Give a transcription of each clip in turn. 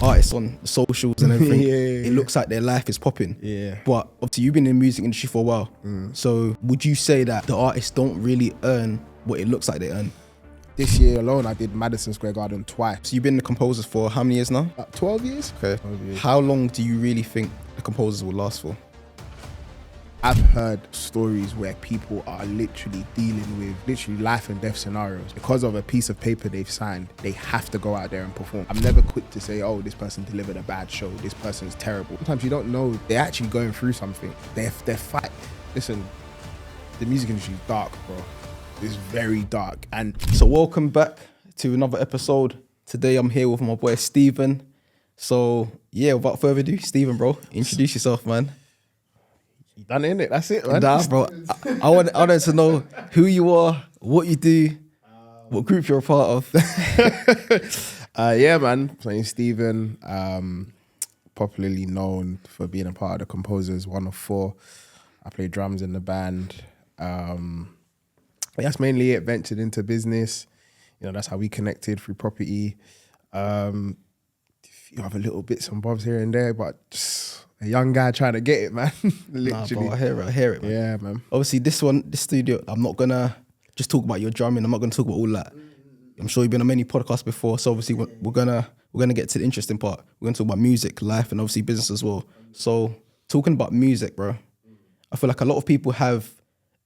artists on the socials and everything, Yeah. it looks like their life is popping. Yeah. But obviously you've been in the music industry for a while. So would you say that the artists don't really earn what it looks like they earn? This year alone, I did Madison Square Garden twice. So you've been the composers for how many years now? 12 years? Okay. 12 years. How long do you really think the composers will last for? I've heard stories where people are literally dealing with literally life and death scenarios. Because of a piece of paper they've signed, they have to go out there and perform. I'm never quick to say, oh, this person delivered a bad show, this person's terrible. Sometimes you don't know they're actually going through something. They're fight. Listen, the music industry is dark, bro. It's very dark. And So welcome back to another episode. Today I'm here with my boy Stephen. So yeah, without further ado, Stephen, bro, introduce yourself, man. you done it, innit? That's it, man. Nah, bro. I wanted to know who you are, what you do, what group you're a part of. Yeah, man. Playing Stephen, popularly known for being a part of the Composers, one of four. I play drums in the band. That's mainly it. Ventured into business. You know, that's how we connected through property. You have a little bits and bobs here and there, but just a young guy trying to get it, man. Literally. Nah, bro, I hear it, man. Yeah, man. Obviously, this studio, I'm not gonna just talk about your drumming. I'm not gonna talk about all that. I'm sure you've been on many podcasts before, so obviously we're gonna get to the interesting part. We're gonna talk about music, life, and obviously business as well. So talking about music, bro, I feel like a lot of people have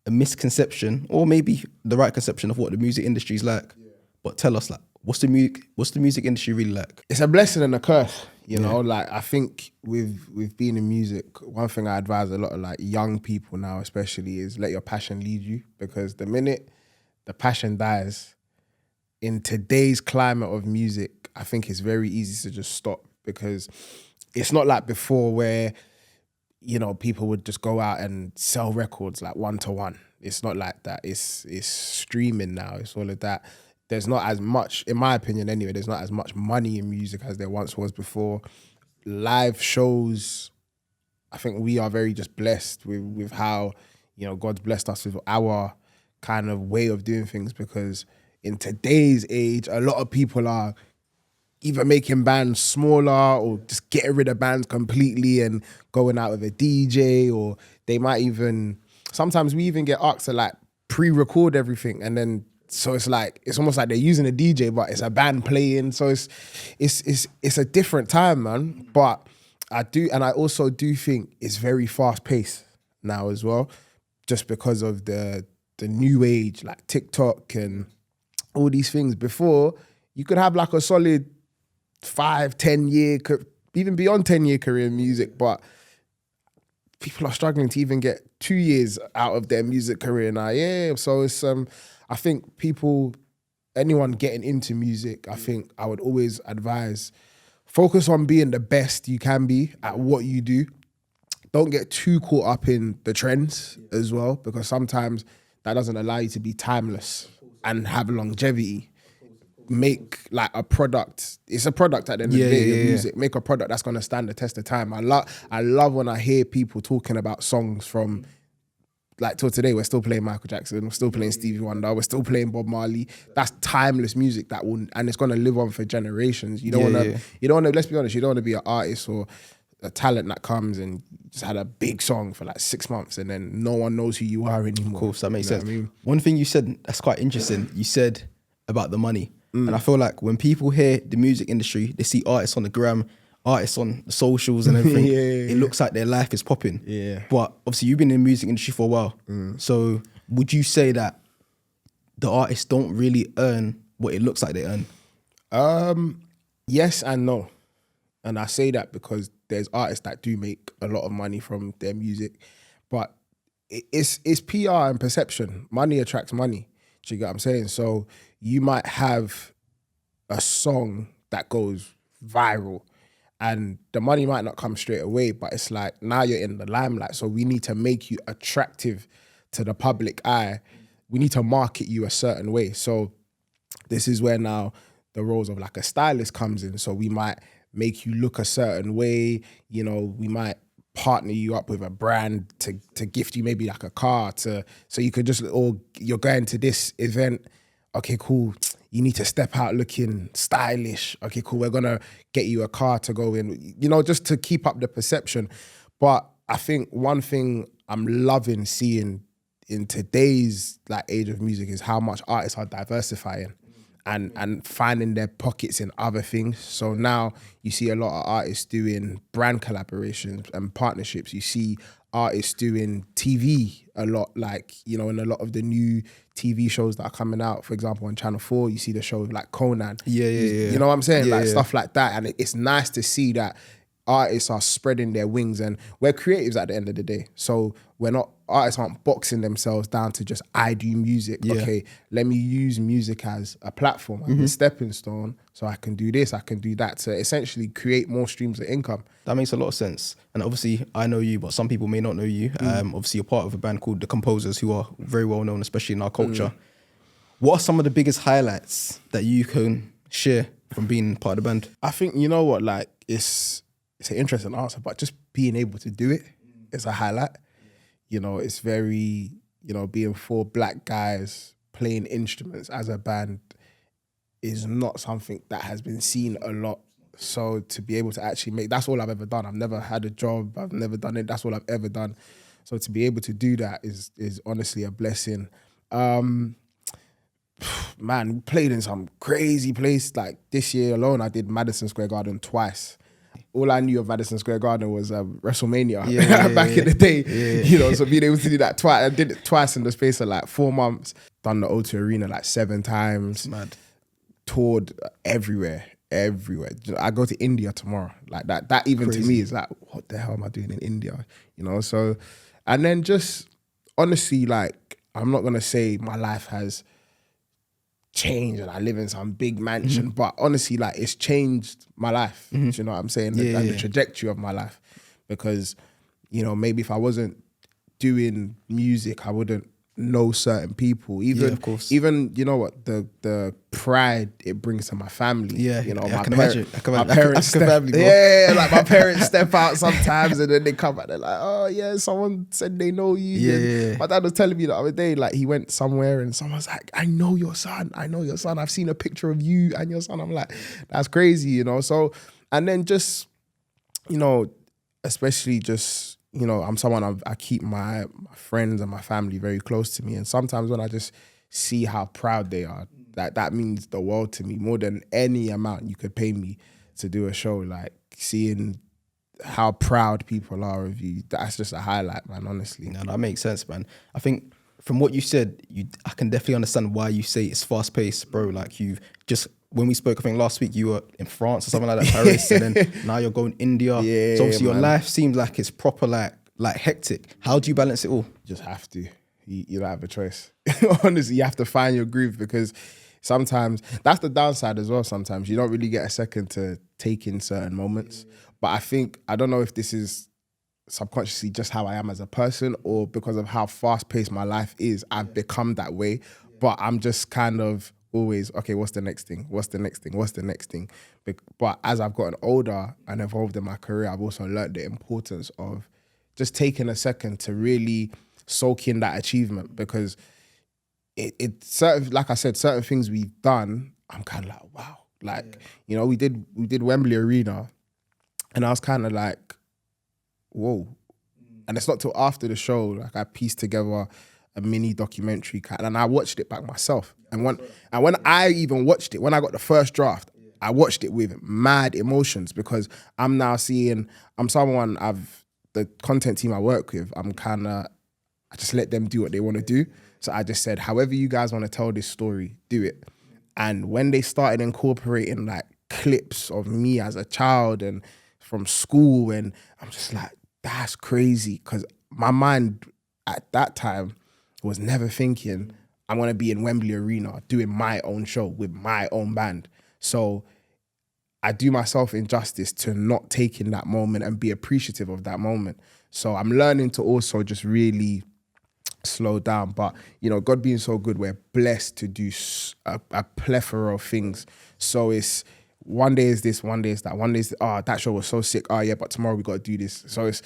a misconception, or maybe the right conception of what the music industry is like. But tell us, like, what's the music industry really like? It's a blessing and a curse, you know. Like, I think with being in music, one thing I advise a lot of like young people now, especially, is let your passion lead you, because the minute the passion dies in today's climate of music, I think it's very easy to just stop, because it's not like before where, you know, people would just go out and sell records like one to one. It's not like that. It's streaming now. It's all of that. There's not as much, in my opinion anyway, there's not as much money in music as there once was before. Live shows, I think we are very just blessed with how, you know, God's blessed us with our kind of way of doing things, because in today's age, a lot of people are either making bands smaller or just getting rid of bands completely and going out with a DJ, or they might even, sometimes we even get asked to like pre-record everything, and then so it's like, it's almost like they're using a DJ, but it's a band playing. So it's a different time, man. But I also do think it's very fast paced now as well, just because of the new age, like TikTok and all these things. Before, you could have like a solid 5-10 year, even beyond 10-year career in music, but people are struggling to even get 2 years out of their music career now. Yeah, so it's I think anyone getting into music, I think I would always advise, focus on being the best you can be at what you do. Don't get too caught up in the trends as well, because sometimes that doesn't allow you to be timeless and have longevity. Make like a product. It's a product at the end of the day, your music. Make a product that's gonna stand the test of time. I love when I hear people talking about songs from like till today. We're still playing Michael Jackson, we're still playing Stevie Wonder, we're still playing Bob Marley. That's timeless music that will, and it's gonna live on for generations. You don't wanna, let's be honest, you don't wanna be an artist or a talent that comes and just had a big song for like 6 months and then no one knows who you are anymore. Of course, that makes sense. I mean? One thing you said that's quite interesting, you said about the money. And I feel like when people hear the music industry, they see artists on the gram, artists on the socials and everything, it looks like their life is popping. Yeah. But obviously you've been in the music industry for a while. So would you say that the artists don't really earn what it looks like they earn? Yes and no. And I say that because there's artists that do make a lot of money from their music, but it's PR and perception. Money attracts money. Do you get what I'm saying? So you might have a song that goes viral and the money might not come straight away, but it's like now you're in the limelight. So we need to make you attractive to the public eye. We need to market you a certain way. So this is where now the roles of like a stylist comes in. So we might make you look a certain way. You know, we might partner you up with a brand to gift you maybe like a car so you could just, or you're going to this event. Okay, cool. you need to step out looking stylish. Okay, cool. We're gonna get you a car to go in, you know, just to keep up the perception. But I think one thing I'm loving seeing in today's like age of music is how much artists are diversifying and finding their pockets in other things. So now you see a lot of artists doing brand collaborations and partnerships. You see artists doing TV a lot, like, you know, in a lot of the new TV shows that are coming out. For example, on Channel 4, you see the show like Conan. You know what I'm saying? Like stuff like that. And it's nice to see that artists are spreading their wings, and we're creatives at the end of the day. So artists aren't boxing themselves down to just, I do music. Okay, let me use music as a platform, as a stepping stone, so I can do this, I can do that, to essentially create more streams of income. That makes a lot of sense. And obviously, I know you, but some people may not know you. Obviously, you're part of a band called The Composers, who are very well known, especially in our culture. What are some of the biggest highlights that you can share from being part of the band? I think, you know what, like, it's an interesting answer, but just being able to do it is a highlight. You know, it's very, you know, being 4 black guys playing instruments as a band is not something that has been seen a lot. So to be able to actually that's all I've ever done. I've never had a job. I've never done it. That's all I've ever done. So to be able to do that is honestly a blessing. Man, we played in some crazy place. Like this year alone, I did Madison Square Garden twice. All I knew of Madison Square Garden was WrestleMania back in the day. You know, so being able to do that twice, I did it twice in the space of like 4 months. Done the O2 Arena like 7 times. Mad. Toured everywhere. I go to India tomorrow. Like that even crazy. To me is like, what the hell am I doing in India? You know, so, and then just honestly, like, I'm not gonna say my life has changed and I live in some big mansion, but honestly, like, it's changed my life. Do you know what I'm saying? The trajectory of my life. Because, you know, maybe if I wasn't doing music, I wouldn't know certain people. Even, of course. Even, you know what, the pride it brings to my family. You know, my parents like my parents step out sometimes and then they come back, they're like, oh yeah, someone said they know you. My dad was telling me the other day, like, he went somewhere and someone's like, I know your son. I've seen a picture of you and your son. I'm like, that's crazy, you know? So, and then just, you know, especially just, you know, I'm someone, I keep my friends and my family very close to me. And sometimes when I just see how proud they are, that means the world to me, more than any amount you could pay me to do a show. Like, seeing how proud people are of you, that's just a highlight, man, honestly. No, that makes sense, man. I think from what you said, I can definitely understand why you say it's fast paced, bro. Like, you've just, when we spoke, I think last week, you were in France or something like that, Paris, and then now you're going India. So obviously your life seems like it's proper, like hectic. How do you balance it all? You just have to. You don't have a choice. Honestly, you have to find your groove, because sometimes, that's the downside as well. Sometimes you don't really get a second to take in certain moments. But I think, I don't know if this is subconsciously just how I am as a person, or because of how fast paced my life is, I've become that way. But I'm just kind of always, okay, what's the next thing? What's the next thing? What's the next thing? But as I've gotten older and evolved in my career, I've also learned the importance of just taking a second to really soak in that achievement, because it certain, like I said, certain things we've done, I'm kind of like, wow. Like, you know, we did Wembley Arena, and I was kind of like, whoa. And it's not till after the show, like, I pieced together a mini documentary, and I watched it back myself. And when I even watched it, when I got the first draft, I watched it with mad emotions, because I'm now seeing, the content team I work with, I just let them do what they want to do. So I just said, however you guys want to tell this story, do it. And when they started incorporating like clips of me as a child and from school, and I'm just like, that's crazy. Because my mind at that time was never thinking, I'm going to be in Wembley Arena doing my own show with my own band. So I do myself injustice to not take in that moment and be appreciative of that moment. So I'm learning to also just really slow down. But, you know, God being so good, we're blessed to do a plethora of things. So it's, one day is this, one day is that, one day is, that show was so sick. Yeah, but tomorrow we got to do this. So it's,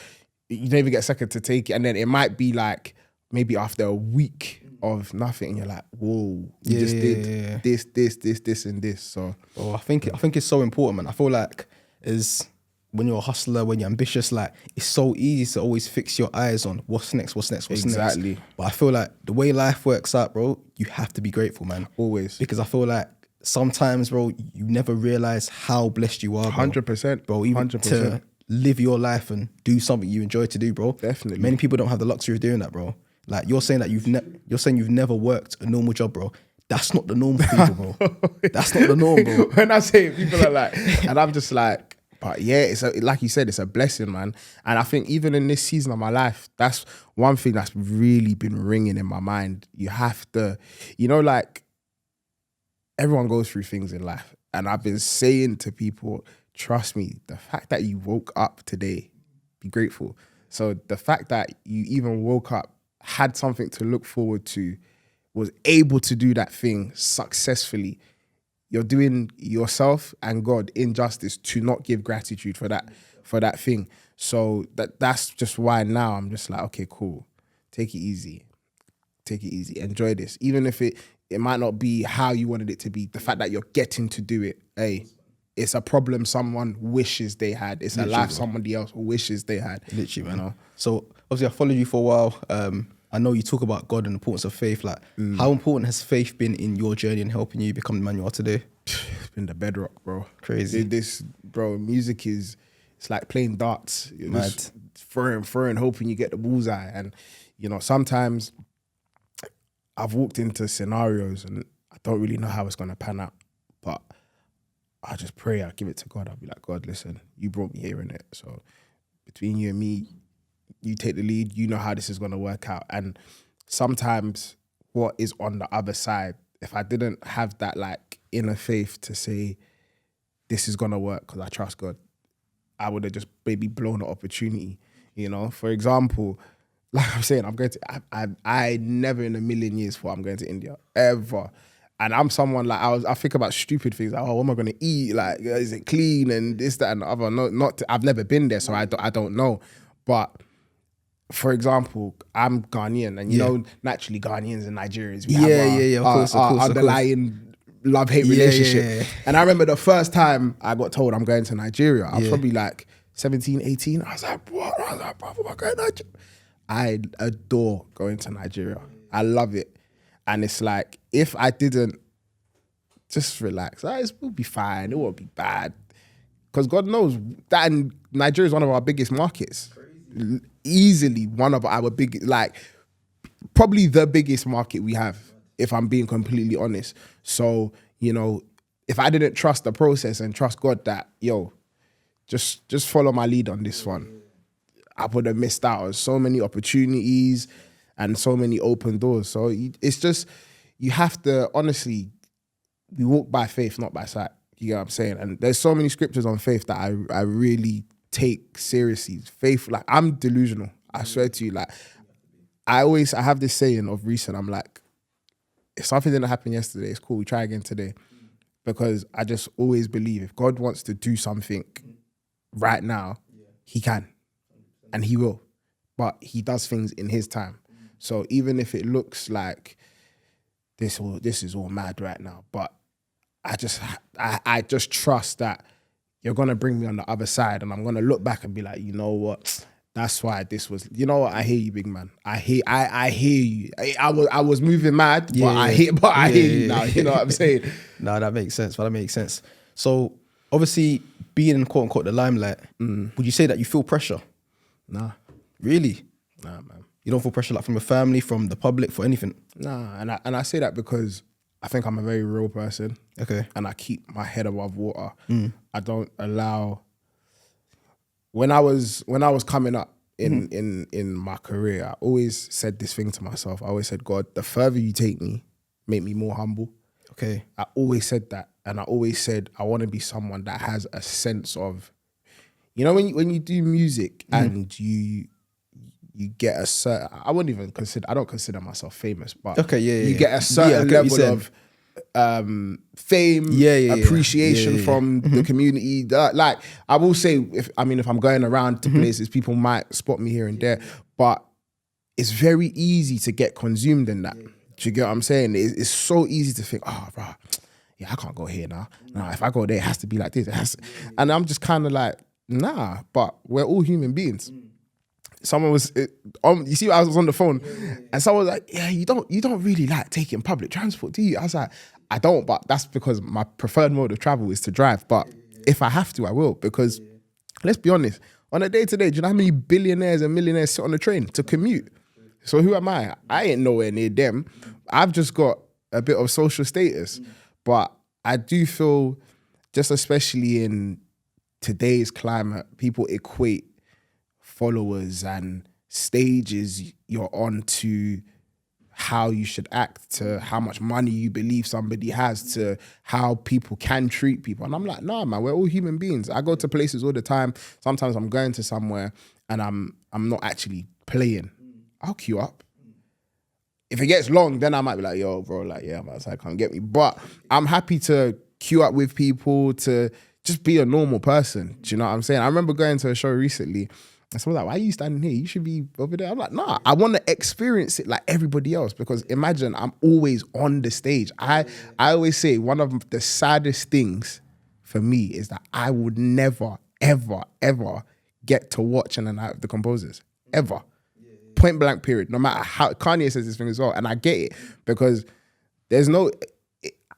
you don't even get a second to take it. And then it might be like, maybe after a week of nothing, and you're like, whoa, you just did this, and this. So, I think it's so important, man. I feel like is when you're a hustler, when you're ambitious, like it's so easy to always fix your eyes on what's next. Exactly. But I feel like the way life works out, bro, you have to be grateful, man. Always. Because I feel like sometimes, bro, you never realize how blessed you are, bro. 100%. Bro, even 100%. to live your life and do something you enjoy to do, bro. Definitely. Many people don't have the luxury of doing that, bro. Like you're saying that you've never worked a normal job, bro. That's not the norm for people, bro. That's not the norm, bro. When I say it, people are like, and I'm just like, but yeah, like you said, it's a blessing, man. And I think even in this season of my life, that's one thing that's really been ringing in my mind. You have to, like everyone goes through things in life. And I've been saying to people, trust me, the fact that you woke up today, be grateful. So the fact that you even woke up, had something to look forward to, was able to do that thing successfully, you're doing yourself and God injustice to not give gratitude for that thing. So that's just why now I'm just like, okay, cool. Take it easy. Enjoy this. Even if it might not be how you wanted it to be, the fact that you're getting to do it, hey, it's a problem someone wishes they had. It's a life somebody else wishes they had. Literally, man. So obviously I followed you for a while. I know you talk about God and the importance of faith. Like, how important has faith been in your journey and helping you become the man you are today? It's been the bedrock, bro. Crazy. Bro, music it's like playing darts. You're just throwing, hoping you get the bullseye. And, sometimes I've walked into scenarios and I don't really know how it's going to pan out. But I just pray, I give it to God. I'll be like, God, listen, you brought me here, innit? So between you and me, you take the lead, you know how this is going to work out. And sometimes what is on the other side, if I didn't have that like inner faith to say, this is going to work because I trust God, I would have just maybe blown the opportunity. For example, like I'm saying, I'm going to, I never in a million years thought I'm going to India, ever. And I'm someone like, I think about stupid things like, what am I going to eat? Like, is it clean and this, that, and the other? No, I've never been there, so I don't know. But for example, I'm Ghanaian, and naturally Ghanaians and Nigerians, we have our underlying love-hate relationship. Yeah. And I remember the first time I got told I'm going to Nigeria, I was probably like 17, 18. I was like, what? I was like, bro, am I going to Nigeria? I adore going to Nigeria. I love it. And it's like, if I didn't just relax, it will be fine. It won't be bad. Because God knows that Nigeria is one of our biggest markets. Easily one of our biggest, like probably the biggest market we have, if I'm being completely honest. So, if I didn't trust the process and trust God that, just follow my lead on this one, I would have missed out on so many opportunities and so many open doors. So it's just, you have to, honestly, we walk by faith, not by sight. You get what I'm saying? And there's so many scriptures on faith that I really take seriously. Faith, like, I'm delusional. I swear to you, like, I have this saying of recent, I'm like, if something didn't happen yesterday, it's cool, we try again today. Because I just always believe if God wants to do something right now, he can. And he will. But he does things in his time. So even if it looks like this is all mad right now, but I just trust that you're going to bring me on the other side, and I'm going to look back and be like, you know what? That's why this was, you know what? I hear you, big man. I hear you. I was moving mad, but I hear you now. You know what I'm saying? No, that makes sense. So obviously being in quote unquote the limelight, would you say that you feel pressure? Nah. Really? Nah, man. You don't feel pressure like from your family, from the public, for anything? Nah, and I say that because I think I'm a very real person. Okay. And I keep my head above water. I don't allow. When I was coming up in my career, I always said this thing to myself. I always said, God, the further you take me, make me more humble. Okay. I always said that. And I always said, I want to be someone that has a sense of, when you do music and you get a certain, I don't consider myself famous, but okay, you get a certain level of fame, appreciation from the community. Like, I will say, if I'm going around to places, people might spot me here and there, but it's very easy to get consumed in that. Do you get what I'm saying? It's so easy to think, oh, bro, yeah, I can't go here now. Nah, if I go there, it has to be like this. It has to. And I'm just kind of like, nah, but we're all human beings. Someone was, you see, I was on the phone, and someone was like, yeah, you don't really like taking public transport, do you? I was like, I don't, but that's because my preferred mode of travel is to drive. But if I have to, I will, because let's be honest, on a day-to-day, do you know how many billionaires and millionaires sit on the train to commute? So who am I? I ain't nowhere near them. I've just got a bit of social status. But I do feel, just especially in today's climate, people equate followers and stages you're on to how you should act, to how much money you believe somebody has, to how people can treat people. And I'm like, nah, man, we're all human beings. I go to places all the time. Sometimes I'm going to somewhere and I'm not actually playing. I'll queue up. If it gets long, then I might be like, yo, bro, like, yeah, I'm outside, come get me. But I'm happy to queue up with people, to just be a normal person. Do you know what I'm saying? I remember going to a show recently, and someone was like, why are you standing here? You should be over there. I'm like, nah, I want to experience it like everybody else, because imagine I'm always on the stage. I always say one of the saddest things for me is that I would never, ever, ever get to watch an night of the composers, ever. Point blank period. No matter how Kanye says this thing as well, and I get it, because there's no,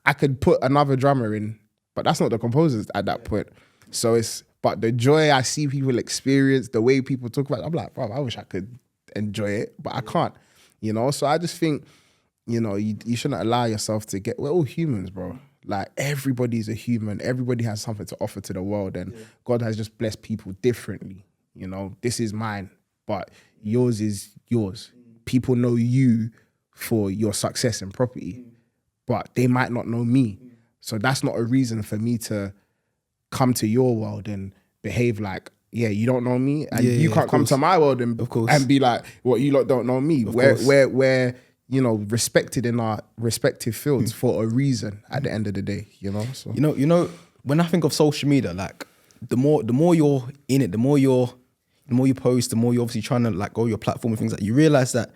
I could put another drummer in, but that's not the composers at that point. So but the joy I see people experience, the way people talk about it, I'm like, bro, I wish I could enjoy it, but I can't, you know? So I just think, you know, you shouldn't allow yourself to we're all humans, bro. Like, everybody's a human. Everybody has something to offer to the world, and God has just blessed people differently. You know, this is mine, but yours is yours. People know you for your success and property, but they might not know me. So that's not a reason for me to come to your world and behave like, yeah, you don't know me, and you can't come to my world and be like, what, you lot don't know me. We're you know, respected in our respective fields for a reason at the end of the day, you know? So you know, when I think of social media, like the more you're in it, the more you post, the more you're obviously trying to like grow your platform and things like that, you realize that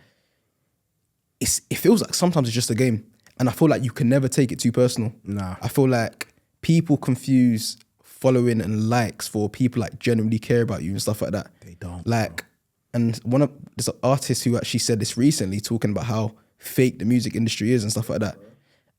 it feels like sometimes it's just a game. And I feel like you can never take it too personal. Nah. I feel like people confuse following and likes for people like genuinely care about you and stuff like that. They don't. Like, and there's an artist who actually said this recently, talking about how fake the music industry is and stuff like that.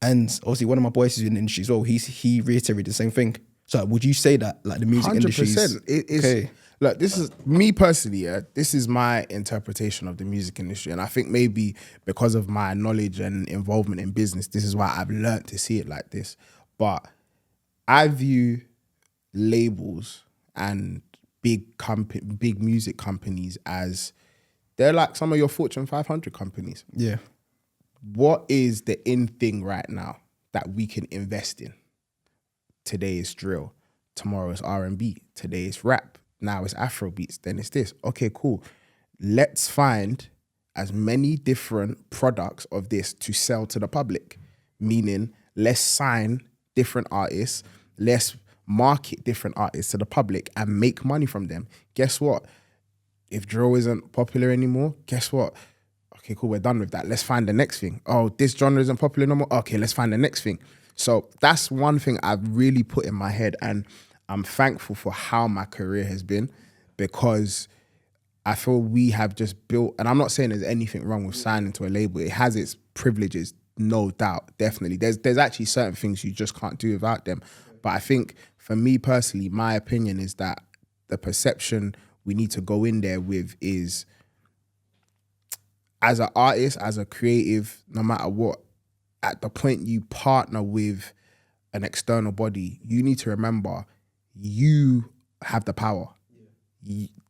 And obviously one of my boys who's in the industry as well, he reiterated the same thing. So like, would you say that like the music industry is... 100%. It is... Okay. Look, this is me personally, yeah, this is my interpretation of the music industry. And I think maybe because of my knowledge and involvement in business, this is why I've learned to see it like this. But I view labels and big music companies as, they're like some of your Fortune 500 companies. Yeah. What is the in thing right now that we can invest in? Today is drill. Tomorrow is R&B. Today is rap. Now it's Afro beats, then it's this. Okay, cool. Let's find as many different products of this to sell to the public. Meaning, let's sign different artists, let's market different artists to the public and make money from them. Guess what? If drill isn't popular anymore, guess what? Okay, cool, we're done with that. Let's find the next thing. Oh, this genre isn't popular no more? Okay, let's find the next thing. So that's one thing I've really put in my head, and I'm thankful for how my career has been, because I feel we have just built, and I'm not saying there's anything wrong with signing to a label. It has its privileges, no doubt, definitely. There's actually certain things you just can't do without them. But I think for me personally, my opinion is that the perception we need to go in there with is, as an artist, as a creative, no matter what, at the point you partner with an external body, you need to remember you have the power.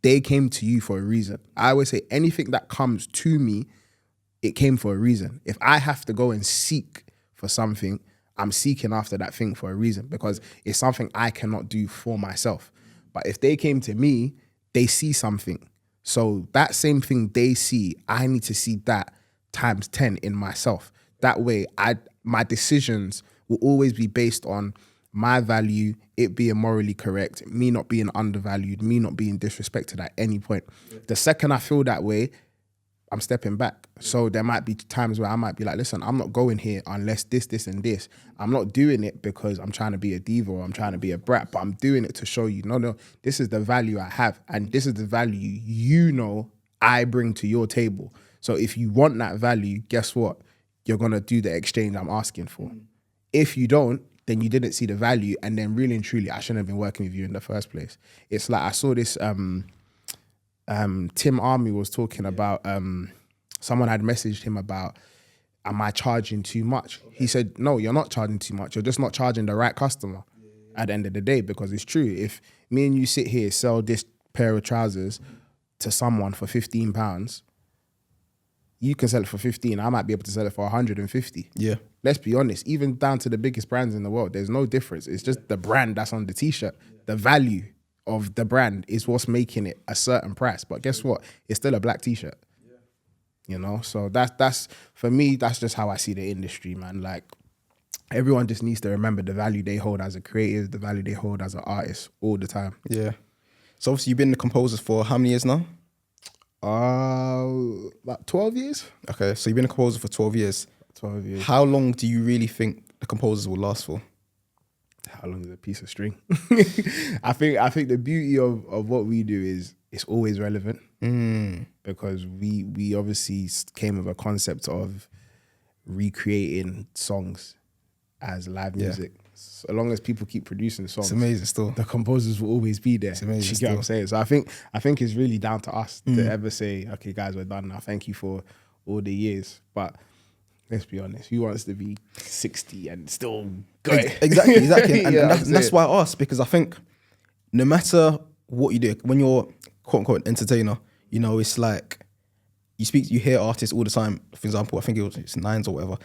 They came to you for a reason. I always say anything that comes to me, it came for a reason. If I have to go and seek for something, I'm seeking after that thing for a reason, because it's something I cannot do for myself. But if they came to me, they see something. So that same thing they see, I need to see that times 10 in myself. That way, my decisions will always be based on my value, it being morally correct, me not being undervalued, me not being disrespected at any point. The second I feel that way, I'm stepping back. So there might be times where I might be like, listen, I'm not going here unless this, this, and this. I'm not doing it because I'm trying to be a diva or I'm trying to be a brat, but I'm doing it to show you, no, this is the value I have. And this is the value I bring to your table. So if you want that value, guess what? You're going to do the exchange I'm asking for. If you don't, then you didn't see the value. And then really and truly, I shouldn't have been working with you in the first place. It's like I saw this... Tim Army was talking about someone had messaged him about, am I charging too much? Okay. He said, no, you're not charging too much. You're just not charging the right customer at the end of the day, because it's true. If me and you sit here, sell this pair of trousers to someone for £15, you can sell it for 15. I might be able to sell it for 150. Yeah. Let's be honest, even down to the biggest brands in the world, there's no difference. It's just the brand that's on the t-shirt, the value of the brand is what's making it a certain price. But guess what? It's still a black t-shirt. Yeah. You know, so that's for me, that's just how I see the industry, man. Like, everyone just needs to remember the value they hold as a creative, the value they hold as an artist all the time. Yeah. So obviously you've been the composer for how many years now? About 12 years. Okay, so you've been a composer for 12 years. 12 years. How long do you really think the composers will last for? How long is a piece of string? I think the beauty of what we do is it's always relevant, because we obviously came with a concept of recreating songs as live music. So long as people keep producing songs, it's amazing still. The composers will always be there. It's amazing. You get what I'm saying? So I think it's really down to us to ever say, okay, guys, we're done now. Thank you for all the years. But let's be honest, who wants to be 60 and still going? Exactly. And that's why I asked, because I think no matter what you do, when you're quote unquote entertainer, you know, it's like you hear artists all the time. For example, I think it's Nines or whatever.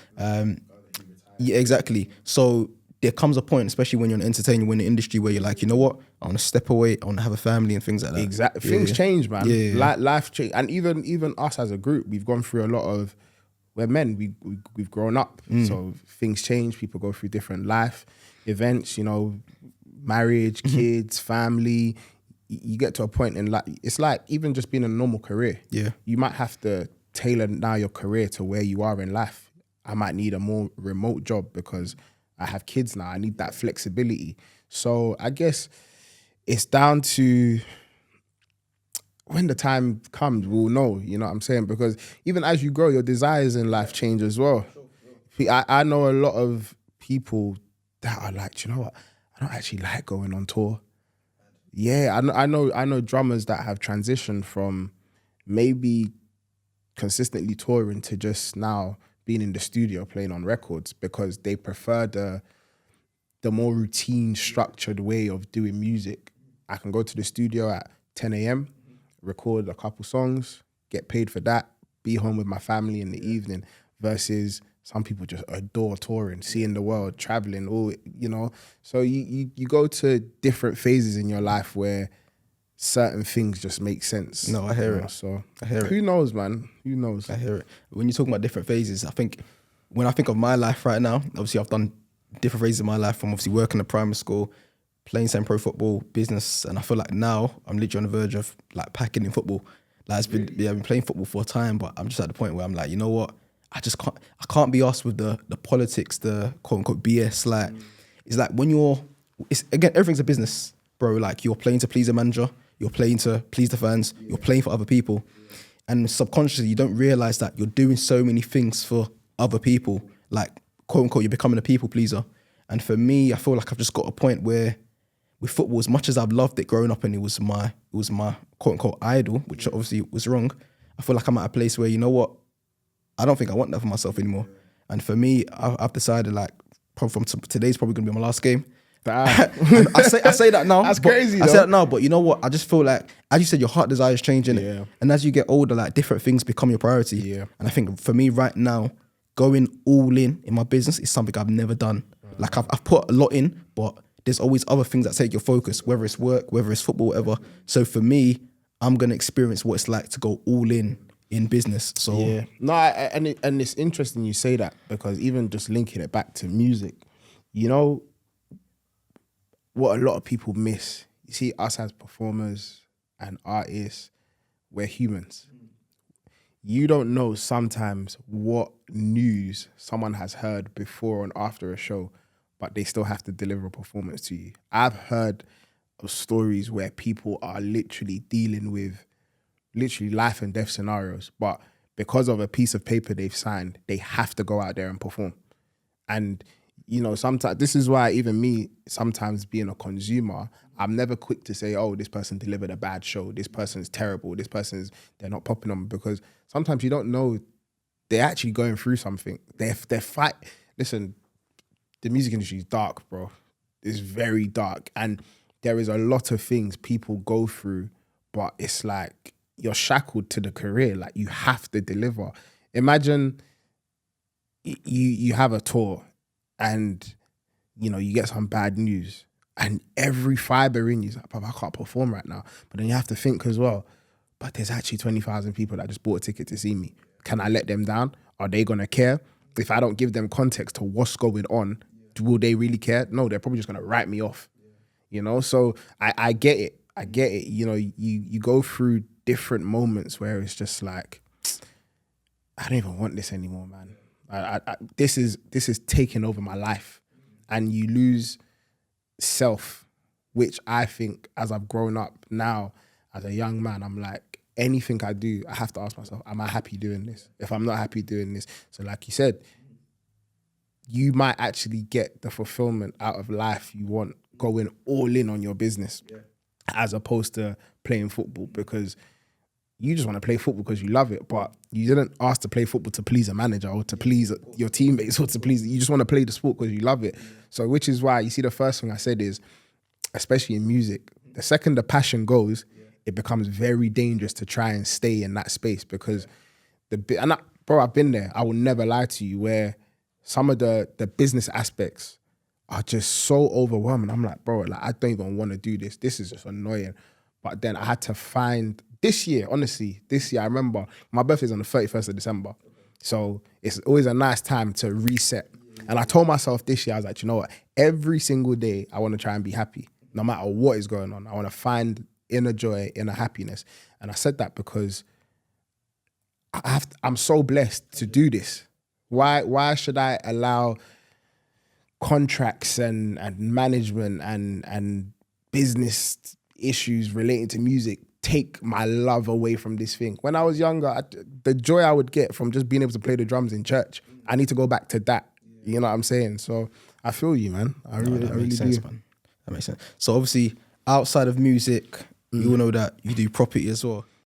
Yeah, exactly. So there comes a point, especially when you're an entertainer, when in the industry, where you're like, you know what, I want to step away, I want to have a family and things like that. Exactly. Things change, man. Life change. And even us as a group, we've gone through a lot of, we're men, we've grown up. So things change, people go through different life events, you know, marriage, kids, family. You get to a point in life, it's like even just being a normal career. Yeah. You might have to tailor now your career to where you are in life. I might need a more remote job because I have kids now. I need that flexibility. So I guess it's down to when the time comes, we'll know, you know what I'm saying? Because even as you grow, your desires in life change as well. I know a lot of people that are like, you know what? I don't actually like going on tour. Yeah, I know drummers that have transitioned from maybe consistently touring to just now being in the studio playing on records, because they prefer the more routine, structured way of doing music. I can go to the studio at 10 a.m., record a couple songs, get paid for that, be home with my family in the evening, versus some people just adore touring, seeing the world, traveling, all, you know. So you go to different phases in your life where certain things just make sense. No, I hear it. So I hear it. Who knows, man? Who knows? I hear it. When you're talking about different phases, I think when I think of my life right now, obviously I've done different phases of my life, from obviously working at primary school, playing some pro football, business, and I feel like now I'm literally on the verge of like packing in football. Like I've been playing football for a time, but I'm just at the point where I'm like, you know what? I can't be asked with the politics, the quote unquote BS. Like it's like when again, everything's a business, bro. Like you're playing to please a manager, you're playing to please the fans, you're playing for other people. And subconsciously you don't realize that you're doing so many things for other people. Like quote unquote, you're becoming a people pleaser. And for me, I feel like I've just got a point where with football, as much as I've loved it growing up and it was my quote unquote idol, which obviously was wrong, I feel like I'm at a place where, you know what, I don't think I want that for myself anymore. And for me, I've decided like from today's probably gonna be my last game. I say that now. That's crazy. I say that now, but you know what? I just feel like, as you said, your heart desire is changing. Yeah. And as you get older, like different things become your priority. Yeah. And I think for me right now, going all in my business is something I've never done. Like I've put a lot in, but there's always other things that take your focus, whether it's work, whether it's football, whatever. So for me, I'm gonna experience what it's like to go all in business. So yeah, no, and it's interesting you say that, because even just linking it back to music, you know what a lot of people miss. You see, us as performers and artists, we're humans. you don't know sometimes what news someone has heard before and after a show, but they still have to deliver a performance to you. I've heard of stories where people are literally dealing with literally life and death scenarios, but because of a piece of paper they've signed, they have to go out there and perform. And, you know, sometimes this is why even me, sometimes being a consumer, I'm never quick to say, oh, this person delivered a bad show, this person's terrible, they're not popping on, because sometimes you don't know they're actually going through something. They're fight. Listen, the music industry is dark, bro. It's very dark. And there is a lot of things people go through, but it's like you're shackled to the career. Like, you have to deliver. Imagine you have a tour and, you know, you get some bad news and every fiber in you is like, I can't perform right now. But then you have to think as well, but there's actually 20,000 people that just bought a ticket to see me. Can I let them down? Are they going to care? If I don't give them context to what's going on, will they really care? No, they're probably just going to write me off. You know, so I get it. I get it. You know, you go through different moments where it's just like, I don't even want this anymore, man. This is taking over my life, and you lose self, which I think as I've grown up now as a young man, I'm like, anything I do, I have to ask myself, am I happy doing this? If I'm not happy doing this, so like you said, you might actually get the fulfillment out of life you want going all in on your business, as opposed to playing football, because you just want to play football because you love it, but you didn't ask to play football to please a manager or to please your teammates or to please, you just want to play the sport because you love it. So which is why, you see, the first thing I said is, especially in music, the second the passion goes, it becomes very dangerous to try and stay in that space, because bro, I've been there. I will never lie to you, where some of the business aspects are just so overwhelming. I'm like, bro, like, I don't even want to do this. This is just annoying. But then I had to find, this year, I remember my birthday's on the 31st of December. So it's always a nice time to reset. And I told myself this year, I was like, you know what? Every single day, I want to try and be happy. No matter what is going on, I want to find inner joy, inner happiness. And I said that because I'm so blessed to do this. Why should I allow contracts and management and business issues relating to music take my love away from this thing? When I was younger, the joy I would get from just being able to play the drums in church, I need to go back to that. You know what I'm saying? So I feel you, man. I really do. Man. That makes sense. So obviously, outside of music, you all know that you do property as well.